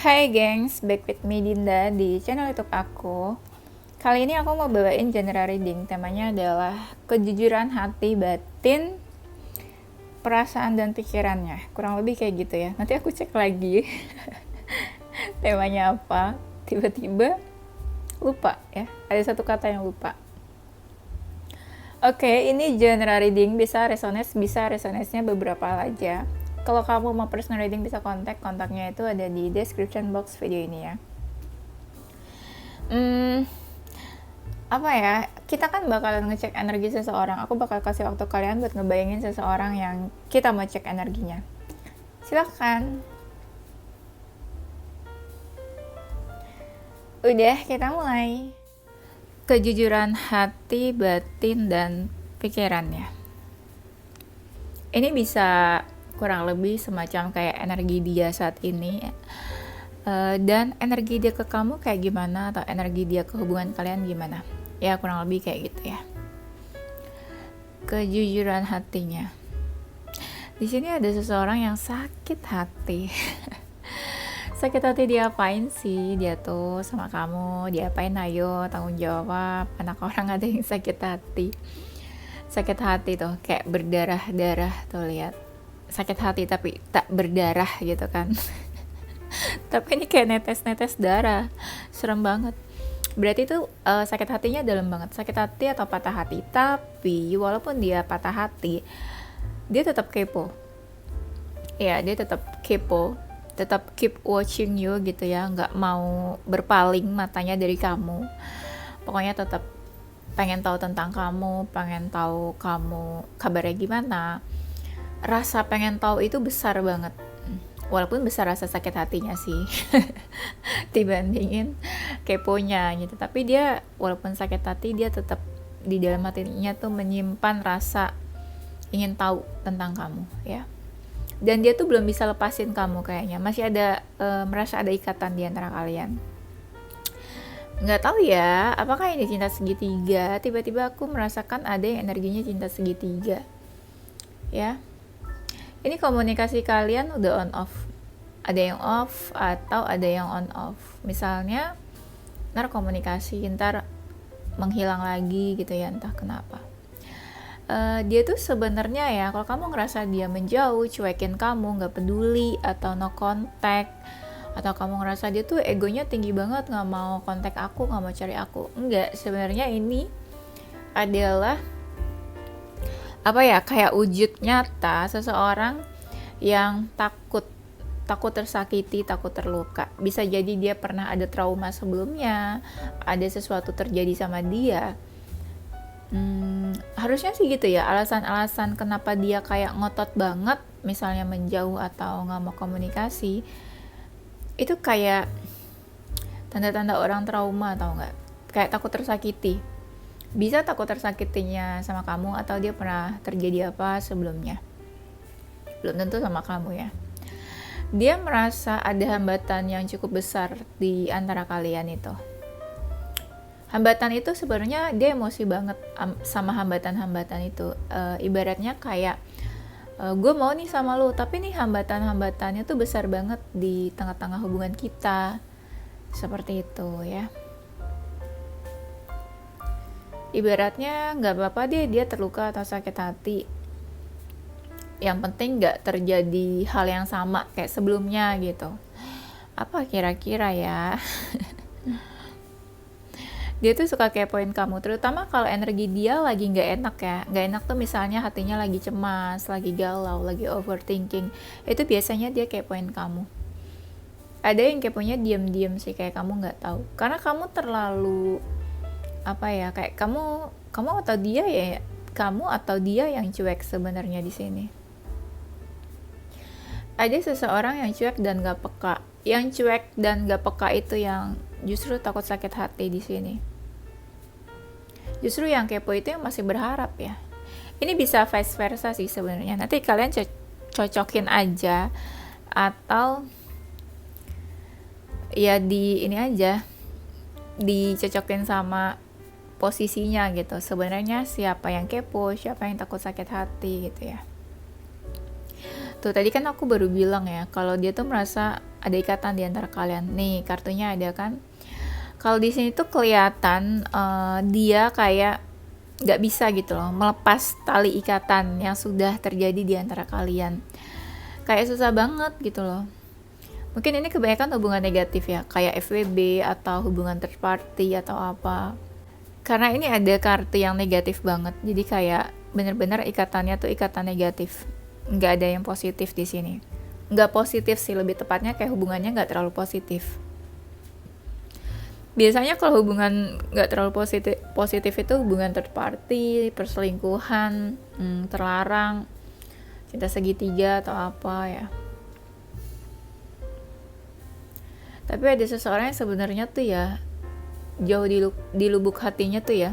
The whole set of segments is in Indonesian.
Hai gengs, back with me Dinda di channel YouTube aku. Kali ini aku mau bawain general reading. Temanya adalah kejujuran hati, batin, perasaan dan pikirannya. Kurang lebih kayak gitu ya. Nanti aku cek lagi temanya apa. Tiba-tiba lupa ya. Ada satu kata yang lupa. Oke, ini general reading, bisa resonance-nya beberapa aja. Kalau kamu mau personal reading bisa kontaknya itu ada di description box video ini ya. Apa ya, kita kan bakalan ngecek energi seseorang. Aku bakal kasih waktu kalian buat ngebayangin seseorang yang kita mau cek energinya. Silahkan. Udah, kita mulai. Kejujuran hati, batin, dan pikirannya. Ini bisa kurang lebih semacam kayak energi dia saat ini, dan energi dia ke kamu kayak gimana, atau energi dia ke hubungan kalian gimana. Ya kurang lebih kayak gitu ya. Kejujuran hatinya. Di sini ada seseorang yang sakit hati. Sakit hati diapain sih dia tuh sama kamu? Diapain, ayo tanggung jawab. Anak orang ada yang sakit hati. Sakit hati tuh kayak berdarah-darah tuh, lihat. Sakit hati tapi tak berdarah gitu kan. Tapi ini kayak netes-netes darah. Serem banget. Berarti itu sakit hatinya dalam banget. Sakit hati atau patah hati. Tapi walaupun dia patah hati, dia tetap kepo. Ya, dia tetap kepo, tetap keep watching you gitu ya, nggak mau berpaling matanya dari kamu. Pokoknya tetap pengen tahu tentang kamu, pengen tahu kamu kabarnya gimana. Rasa pengen tahu itu besar banget, walaupun besar rasa sakit hatinya sih dibandingin keponya gitu. Tapi dia walaupun sakit hati, dia tetap di dalam hatinya tuh menyimpan rasa ingin tahu tentang kamu ya. Dan dia tuh belum bisa lepasin kamu kayaknya, masih ada merasa ada ikatan di antara kalian. Nggak tahu ya, apakah ini cinta segitiga? Tiba-tiba aku merasakan ada yang energinya cinta segitiga ya. Ini komunikasi kalian udah on off, ada yang off atau ada yang on off. Misalnya ntar komunikasi ntar menghilang lagi gitu ya, entah kenapa. Dia tuh sebenarnya ya, kalau kamu ngerasa dia menjauh, cuekin kamu, nggak peduli atau no contact, atau kamu ngerasa dia tuh egonya tinggi banget, nggak mau kontak aku, nggak mau cari aku, enggak. Sebenarnya ini adalah apa ya, kayak wujud nyata seseorang yang takut tersakiti, takut terluka. Bisa jadi dia pernah ada trauma sebelumnya, ada sesuatu terjadi sama dia. Harusnya sih gitu ya, alasan-alasan kenapa dia kayak ngotot banget misalnya menjauh atau nggak mau komunikasi, itu kayak tanda-tanda orang trauma, atau nggak, kayak takut tersakiti. Bisa takut tersakitinya sama kamu, atau dia pernah terjadi apa sebelumnya, belum tentu sama kamu ya. Dia merasa ada hambatan yang cukup besar di antara kalian itu. Hambatan itu sebenarnya dia emosi banget sama hambatan-hambatan itu. Ibaratnya kayak gue mau nih sama lu, tapi nih hambatan-hambatannya tuh besar banget di tengah-tengah hubungan kita. Seperti itu ya. Ibaratnya nggak apa-apa deh dia terluka atau sakit hati. Yang penting nggak terjadi hal yang sama kayak sebelumnya gitu. Apa kira-kira ya? Dia tuh suka kepoin kamu, terutama kalau energi dia lagi nggak enak ya. Nggak enak tuh misalnya hatinya lagi cemas, lagi galau, lagi overthinking. Itu biasanya dia kepoin kamu. Ada yang keponya diam-diam sih, kayak kamu nggak tahu. Karena kamu terlalu apa ya, kayak kamu atau dia ya, kamu atau dia yang cuek sebenarnya di sini. Ada seseorang yang cuek dan nggak peka. Yang cuek dan nggak peka itu yang justru takut sakit hati di sini. Justru yang kepo itu yang masih berharap ya. Ini bisa vice versa sih sebenarnya. Nanti kalian cocokin aja, atau ya di ini aja, dicocokin sama posisinya gitu. Sebenarnya siapa yang kepo, siapa yang takut sakit hati gitu ya. Tuh tadi kan aku baru bilang ya, kalau dia tuh merasa ada ikatan di antara kalian. Nih kartunya ada kan. Kalau di sini tuh kelihatan dia kayak nggak bisa gitu loh melepas tali ikatan yang sudah terjadi di antara kalian. Kayak susah banget gitu loh. Mungkin ini kebanyakan hubungan negatif ya, kayak FWB atau hubungan third party atau apa. Karena ini ada kartu yang negatif banget, jadi kayak bener-bener ikatannya tuh ikatan negatif. Nggak ada yang positif di sini. Nggak positif sih, lebih tepatnya kayak hubungannya nggak terlalu positif. Biasanya kalau hubungan nggak terlalu positif itu hubungan third party, perselingkuhan, terlarang, cinta segitiga atau apa ya. Tapi ada seseorang yang sebenarnya tuh ya jauh di lubuk hatinya tuh ya,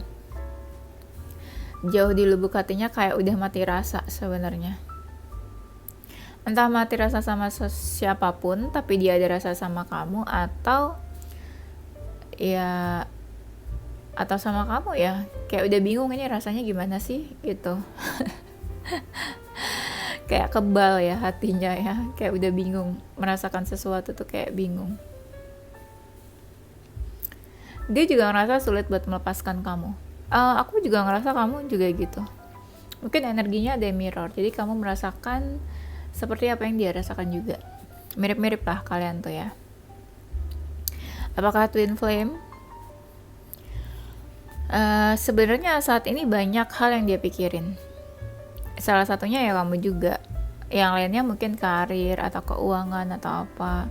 jauh di lubuk hatinya kayak udah mati rasa sebenarnya. Entah mati rasa sama siapapun, tapi dia ada rasa sama kamu, atau ya atau sama kamu ya, kayak udah bingung ini rasanya gimana sih gitu. Kayak kebal ya hatinya ya, kayak udah bingung merasakan sesuatu tuh, kayak bingung. Dia juga ngerasa sulit buat melepaskan kamu. Aku juga ngerasa kamu juga gitu. Mungkin energinya ada mirror, jadi kamu merasakan seperti apa yang dia rasakan juga. Mirip-mirip lah kalian tuh ya. Apakah twin flame? Sebenarnya saat ini banyak hal yang dia pikirin. Salah satunya ya kamu juga. Yang lainnya mungkin karir atau keuangan atau apa.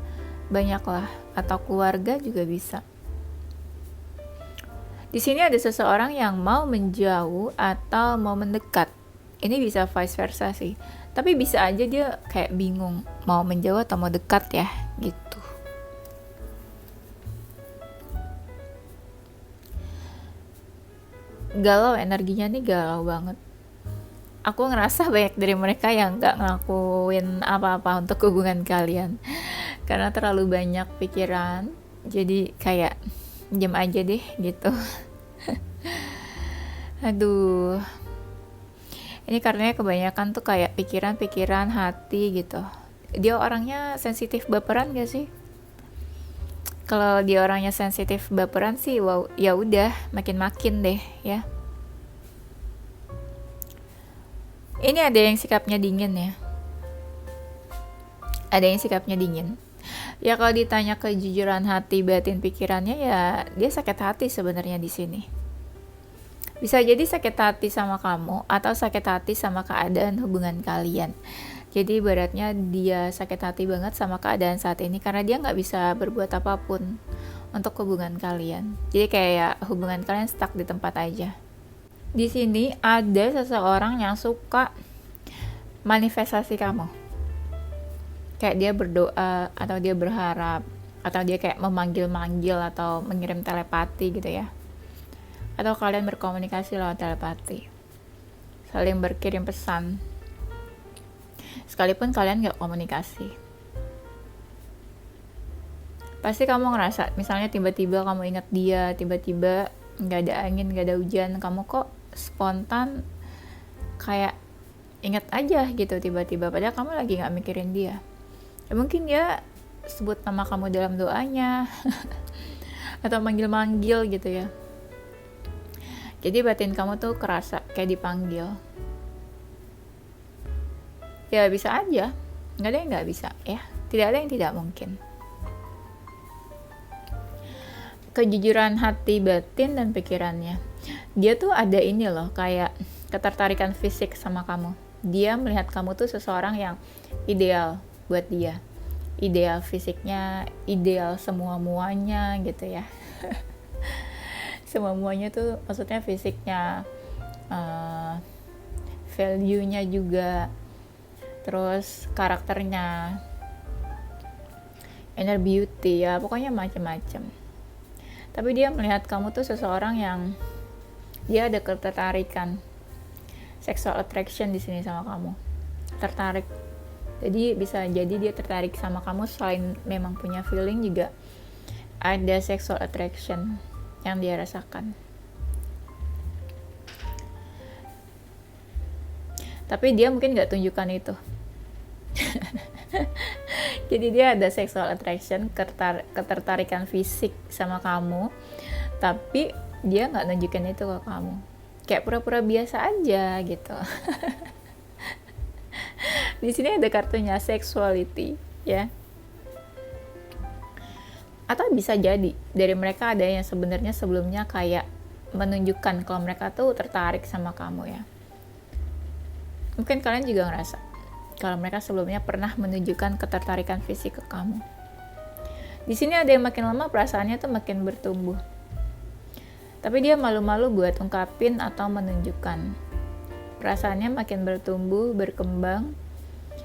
Banyak lah. Atau keluarga juga bisa. Di sini ada seseorang yang mau menjauh atau mau mendekat. Ini bisa vice versa sih. Tapi bisa aja dia kayak bingung mau menjauh atau mau dekat ya, gitu. Galau, energinya nih galau banget. Aku ngerasa banyak dari mereka yang gak ngelakuin apa-apa untuk hubungan kalian. Karena terlalu banyak pikiran. Jadi kayak diam aja deh gitu. Aduh, ini karena kebanyakan tuh kayak pikiran-pikiran hati gitu. Dia orangnya sensitif baperan gak sih? Kalau dia orangnya sensitif baperan sih, wow, ya udah makin-makin deh ya. Ini ada yang sikapnya dingin ya. Ada yang sikapnya dingin. Ya kalau ditanya kejujuran hati, batin, pikirannya ya dia sakit hati sebenarnya di sini. Bisa jadi sakit hati sama kamu atau sakit hati sama keadaan hubungan kalian. Jadi ibaratnya dia sakit hati banget sama keadaan saat ini karena dia nggak bisa berbuat apapun untuk hubungan kalian. Jadi kayak hubungan kalian stuck di tempat aja. Di sini ada seseorang yang suka manifestasi kamu. Kayak dia berdoa atau dia berharap atau dia kayak memanggil-manggil atau mengirim telepati gitu ya. Atau kalian berkomunikasi lewat telepati, saling berkirim pesan sekalipun kalian gak komunikasi. Pasti kamu ngerasa misalnya tiba-tiba kamu ingat dia, tiba-tiba gak ada angin, gak ada hujan, kamu kok spontan kayak ingat aja gitu tiba-tiba, padahal kamu lagi gak mikirin dia. Ya mungkin dia sebut nama kamu dalam doanya atau manggil-manggil gitu ya. Jadi batin kamu tuh kerasa kayak dipanggil. Ya bisa aja, nggak ada yang nggak bisa ya. Tidak ada yang tidak mungkin. Kejujuran hati, batin, dan pikirannya. Dia tuh ada ini loh, kayak ketertarikan fisik sama kamu. Dia melihat kamu tuh seseorang yang ideal buat dia. Ideal fisiknya, ideal semua-muanya gitu ya. Semua-muanya tuh maksudnya fisiknya, value-nya juga, terus karakternya, inner beauty ya, pokoknya macam-macam. Tapi dia melihat kamu tuh seseorang yang dia ada ketertarikan, sexual attraction di sini sama kamu, tertarik. Jadi bisa jadi dia tertarik sama kamu selain memang punya feeling, juga ada sexual attraction yang dia rasakan. Tapi dia mungkin gak tunjukkan itu. Jadi dia ada sexual attraction, ketertarikan fisik sama kamu, tapi dia nggak nunjukin itu ke kamu. Kayak pura-pura biasa aja gitu. Di sini ada kartunya sexuality, ya. Atau bisa jadi dari mereka ada yang sebenarnya sebelumnya kayak menunjukkan kalau mereka tuh tertarik sama kamu, ya. Mungkin kalian juga ngerasa kalau mereka sebelumnya pernah menunjukkan ketertarikan fisik ke kamu. Di sini ada yang makin lama perasaannya tuh makin bertumbuh. Tapi dia malu-malu buat ungkapin atau menunjukkan. Perasaannya makin bertumbuh, berkembang,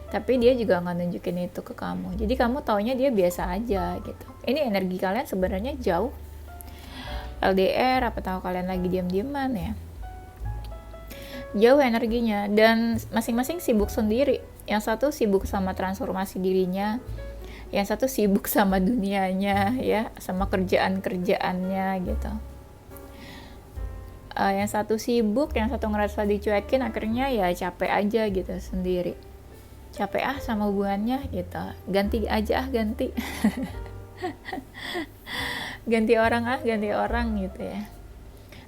tapi dia juga nggak nunjukin itu ke kamu. Jadi kamu taunya dia biasa aja gitu. Ini energi kalian sebenarnya jauh. LDR, apa tahu kalian lagi diam-diaman ya. Jauh energinya dan masing-masing sibuk sendiri. Yang satu sibuk sama transformasi dirinya, yang satu sibuk sama dunianya ya, sama kerjaan-kerjaannya gitu. Yang satu sibuk, yang satu ngerasa dicuekin, akhirnya ya capek aja gitu sendiri. Capek sama hubungannya gitu. Ganti aja ganti. ganti orang gitu ya.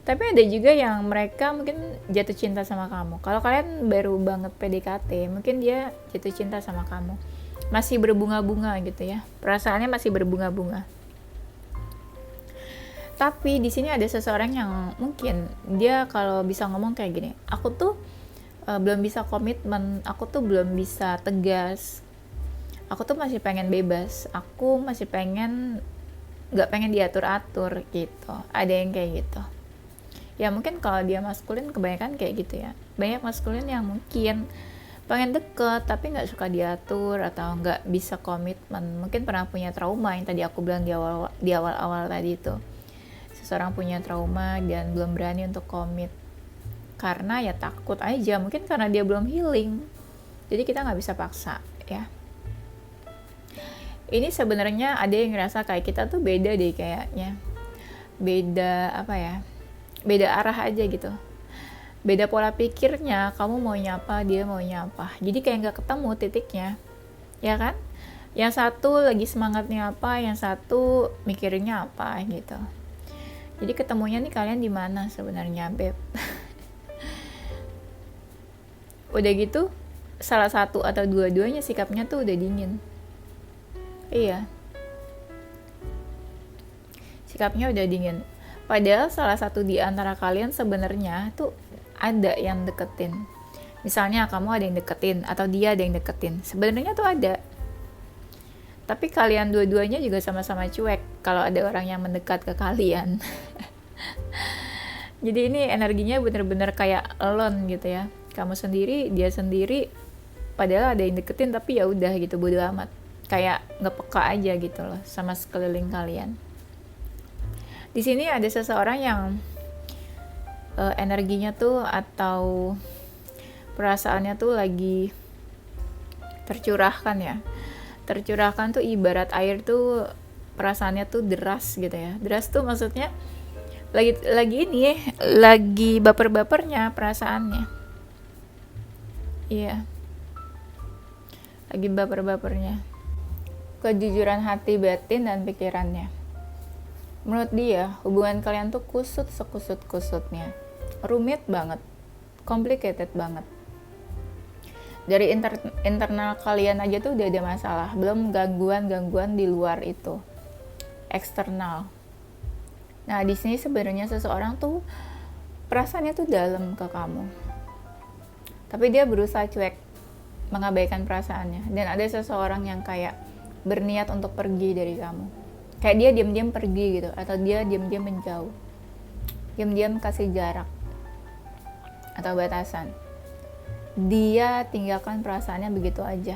Tapi ada juga yang mereka mungkin jatuh cinta sama kamu. Kalau kalian baru banget PDKT, mungkin dia jatuh cinta sama kamu. Masih berbunga-bunga gitu ya. Perasaannya masih berbunga-bunga. Tapi di sini ada seseorang yang mungkin dia kalau bisa ngomong kayak gini, aku tuh belum bisa komitmen, aku tuh belum bisa tegas, aku tuh masih pengen bebas, aku masih nggak pengen diatur-atur gitu. Ada yang kayak gitu. Ya mungkin kalau dia maskulin kebanyakan kayak gitu ya. Banyak maskulin yang mungkin pengen deket tapi nggak suka diatur atau nggak bisa komitmen. Mungkin pernah punya trauma yang tadi aku bilang di awal tadi itu. Seseorang punya trauma dan belum berani untuk komit karena ya takut aja, mungkin karena dia belum healing. Jadi kita nggak bisa paksa ya. Ini sebenarnya ada yang ngerasa kayak kita tuh beda deh kayaknya, beda apa ya, beda arah aja gitu, beda pola pikirnya. Kamu maunya apa, dia maunya apa, jadi kayak nggak ketemu titiknya, ya kan? Yang satu lagi semangatnya apa, yang satu mikirinnya apa gitu. Jadi ketemunya nih kalian di mana sebenarnya, Beb? Udah gitu, salah satu atau dua-duanya sikapnya tuh udah dingin. Iya. Sikapnya udah dingin. Padahal salah satu di antara kalian sebenarnya tuh ada yang deketin. Misalnya kamu ada yang deketin atau dia ada yang deketin. Sebenarnya tuh ada. Tapi kalian dua-duanya juga sama-sama cuek kalau ada orang yang mendekat ke kalian. Jadi ini energinya bener-bener kayak alone gitu ya. Kamu sendiri, dia sendiri, padahal ada yang deketin tapi ya udah gitu, bodo amat. Kayak nggak peka aja gitu loh sama sekeliling kalian. Di sini ada seseorang yang energinya tuh atau perasaannya tuh lagi tercurahkan ya. Tercurahkan tuh ibarat air tuh perasaannya tuh deras gitu ya. Deras tuh maksudnya lagi ini ya, lagi baper-bapernya perasaannya. Iya. Lagi baper-bapernya. Kejujuran hati, batin, dan pikirannya. Menurut dia, hubungan kalian tuh kusut sekusut-kusutnya. Rumit banget. Complicated banget. Dari internal kalian aja tuh udah ada masalah, belum gangguan-gangguan di luar itu, eksternal. Nah di sini sebenarnya seseorang tuh perasaannya tuh dalam ke kamu, tapi dia berusaha cuek, mengabaikan perasaannya. Dan ada seseorang yang kayak berniat untuk pergi dari kamu, kayak dia diam-diam pergi gitu, atau dia diam-diam menjauh, diam-diam kasih jarak atau batasan. Dia tinggalkan perasaannya begitu aja,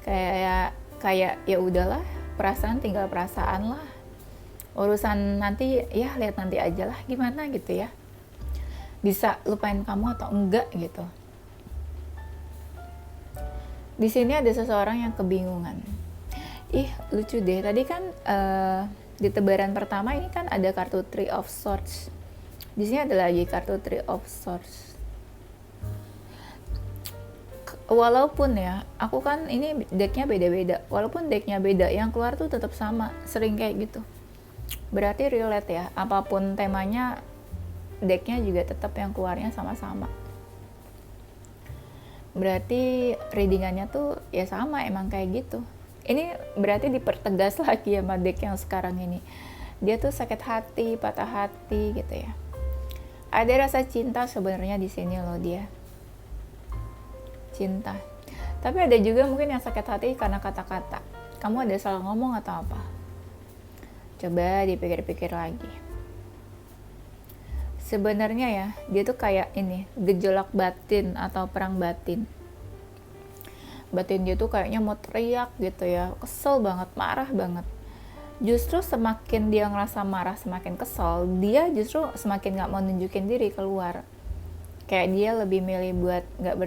kayak ya udahlah, perasaan tinggal perasaan lah, urusan nanti ya lihat nanti aja lah gimana gitu ya, bisa lupain kamu atau enggak gitu. Di sini ada seseorang yang kebingungan. Lucu deh, tadi kan di tebaran pertama ini kan ada kartu Three of Swords, di sini ada lagi kartu Three of Swords. Walaupun ya, aku kan ini decknya beda-beda, walaupun decknya beda, yang keluar tuh tetap sama, sering kayak gitu. Berarti relate ya, apapun temanya, decknya juga tetap yang keluarnya sama-sama. Berarti readingannya tuh ya sama, emang kayak gitu. Ini berarti dipertegas lagi sama deck yang sekarang ini. Dia tuh sakit hati, patah hati gitu ya. Ada rasa cinta sebenarnya di sini loh dia. Cinta. Tapi ada juga mungkin yang sakit hati karena kata-kata. Kamu ada salah ngomong atau apa? Coba dipikir-pikir lagi. Sebenarnya ya, dia tuh kayak ini, gejolak batin atau perang batin. Batin dia tuh kayaknya mau teriak gitu ya, kesel banget, marah banget. Justru semakin dia ngerasa marah, semakin kesel, dia justru semakin gak mau nunjukin diri keluar. Kayak dia lebih milih buat gak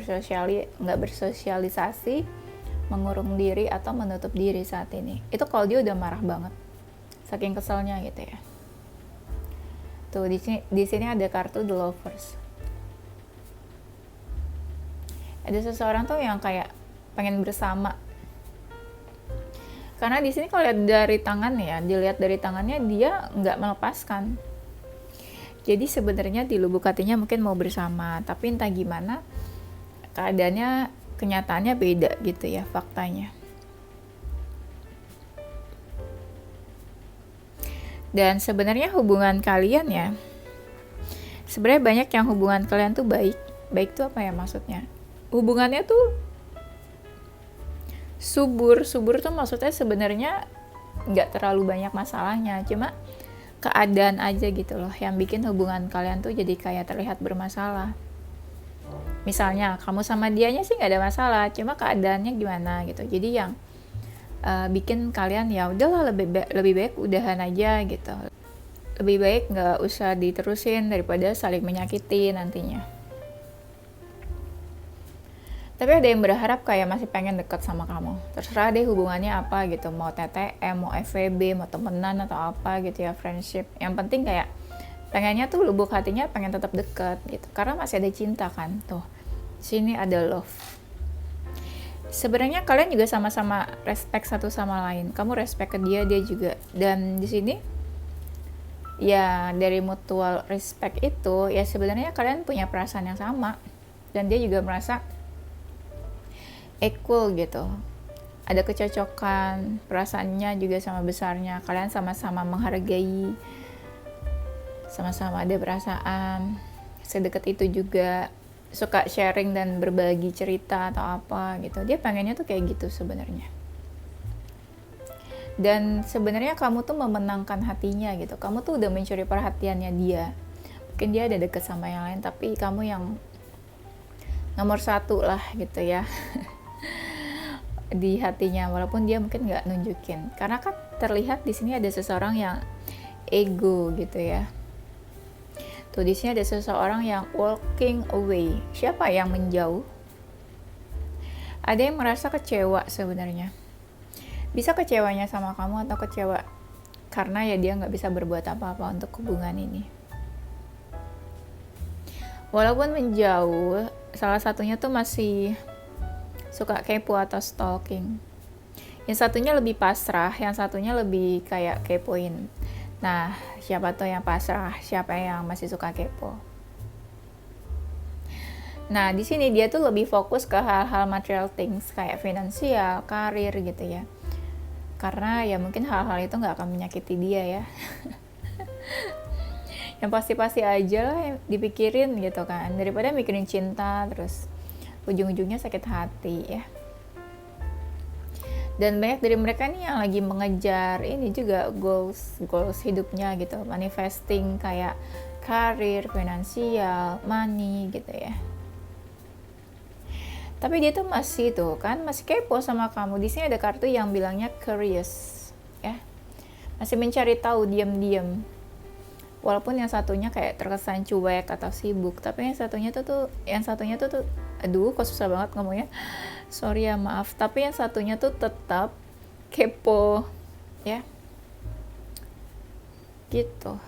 bersosialisasi, mengurung diri atau menutup diri saat ini. Itu kalau dia udah marah banget, saking keselnya gitu ya. Tuh di sini ada kartu The Lovers. Ada seseorang tuh yang kayak pengen bersama. Karena di sini kalau lihat dari tangannya ya, dilihat dari tangannya dia nggak melepaskan. Jadi sebenarnya di lubuk hatinya mungkin mau bersama, tapi entah gimana keadaannya, kenyataannya beda gitu ya faktanya. Dan sebenarnya hubungan kalian ya, sebenarnya banyak yang hubungan kalian tuh baik. Baik tuh apa ya maksudnya? Hubungannya tuh subur tuh maksudnya sebenarnya nggak terlalu banyak masalahnya, cuma keadaan aja gitu loh yang bikin hubungan kalian tuh jadi kayak terlihat bermasalah. Misalnya kamu sama dianya sih nggak ada masalah, cuma keadaannya gimana gitu, jadi yang bikin kalian ya udahlah lebih baik udahan aja gitu, lebih baik nggak usah diterusin daripada saling menyakiti nantinya. Tapi ada yang berharap kayak masih pengen deket sama kamu. Terserah deh hubungannya apa gitu. Mau TTM, mau FVB, mau temenan atau apa gitu ya, friendship. Yang penting kayak pengennya tuh lubuk hatinya pengen tetap deket gitu. Karena masih ada cinta kan. Tuh, sini ada love. Sebenarnya kalian juga sama-sama respect satu sama lain. Kamu respect ke dia, dia juga. Dan di sini ya dari mutual respect itu ya sebenarnya kalian punya perasaan yang sama. Dan dia juga merasa equal gitu, ada kecocokan, perasaannya juga sama besarnya, kalian sama-sama menghargai, sama-sama ada perasaan, sedekat itu juga, suka sharing dan berbagi cerita atau apa gitu. Dia pengennya tuh kayak gitu sebenarnya. Dan sebenarnya kamu tuh memenangkan hatinya gitu, kamu tuh udah mencuri perhatiannya dia. Mungkin dia ada deket sama yang lain, tapi kamu yang nomor satu lah gitu ya. Di hatinya, walaupun dia mungkin nggak nunjukin, karena kan terlihat di sini ada seseorang yang ego gitu ya. Tuh di sini ada seseorang yang walking away. Siapa yang menjauh? Ada yang merasa kecewa sebenarnya. Bisa kecewanya sama kamu atau kecewa karena ya dia nggak bisa berbuat apa-apa untuk hubungan ini. Walaupun menjauh, salah satunya tuh masih suka kepo atau stalking. Yang satunya lebih pasrah, yang satunya lebih kayak kepoin. Nah, siapa tuh yang pasrah, siapa yang masih suka kepo? Nah, di sini dia tuh lebih fokus ke hal-hal material things kayak finansial, karir gitu ya. Karena ya mungkin hal-hal itu nggak akan menyakiti dia ya. Yang pasti-pasti aja lah yang dipikirin gitu kan, daripada mikirin cinta terus ujung-ujungnya sakit hati ya. Dan banyak dari mereka nih yang lagi mengejar ini juga goals hidupnya gitu, manifesting kayak karir, finansial, money gitu ya. Tapi dia tuh masih tuh kan, masih kepo sama kamu. Di sini ada kartu yang bilangnya curious ya. Masih mencari tahu diam-diam. Walaupun yang satunya kayak terkesan cuek atau sibuk, tapi yang satunya tuh aduh kok susah banget ngomongnya, sorry ya maaf, tapi yang satunya tuh tetap kepo ya gitu.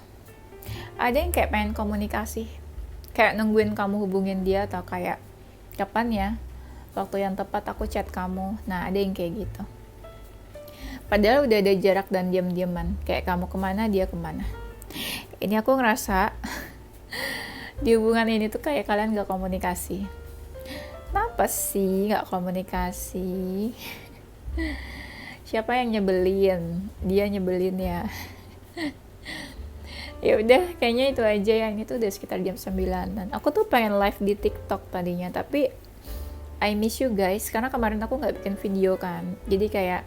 Ada yang kayak pengen komunikasi, kayak nungguin kamu hubungin dia atau kayak kapan ya waktu yang tepat aku chat kamu. Nah, ada yang kayak gitu. Padahal udah ada jarak dan diam-diaman. Kayak kamu kemana, dia kemana. Ini aku ngerasa di hubungan ini tuh kayak kalian gak komunikasi. Kenapa sih gak komunikasi? Siapa yang nyebelin? Dia nyebelin ya. Ya udah, kayaknya itu aja ya. Ini tuh udah sekitar jam 9-an. Aku tuh pengen live di TikTok tadinya, tapi I miss you guys karena kemarin aku nggak bikin video kan. Jadi kayak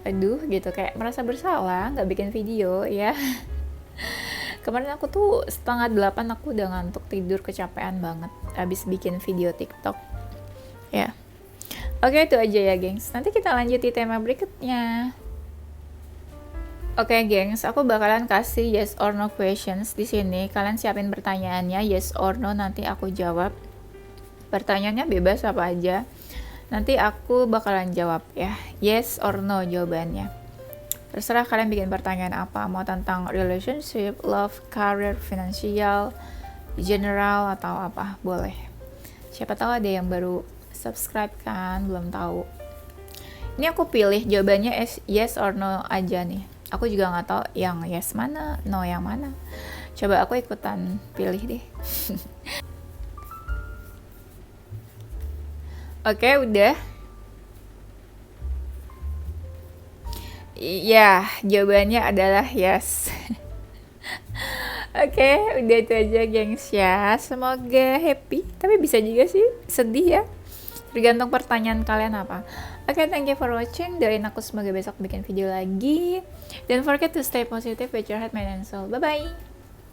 aduh gitu, kayak merasa bersalah nggak bikin video ya. Kemarin aku tuh 7:30 aku udah ngantuk tidur, kecapean banget abis bikin video TikTok ya. Oke, itu aja ya gengs, nanti kita lanjut di tema berikutnya. Oke gengs, aku bakalan kasih yes or no questions di sini. Kalian siapin pertanyaannya, yes or no, nanti aku jawab. Pertanyaannya bebas apa aja, nanti aku bakalan jawab ya, yes or no jawabannya. Terserah kalian bikin pertanyaan apa, mau tentang relationship, love, career, finansial, general, atau apa, boleh. Siapa tahu ada yang baru subscribe kan, belum tahu. Ini aku pilih jawabannya yes or no aja nih. Aku juga nggak tahu yang yes mana, no yang mana. Coba aku ikutan pilih deh. Oke, udah. Ya, jawabannya adalah yes. Oke, udah itu aja gengs ya. Semoga happy, tapi bisa juga sih sedih ya. Tergantung pertanyaan kalian apa. Oke, thank you for watching. Doain aku semoga besok bikin video lagi. Don't forget to stay positive with your heart, mind, and soul. Bye-bye.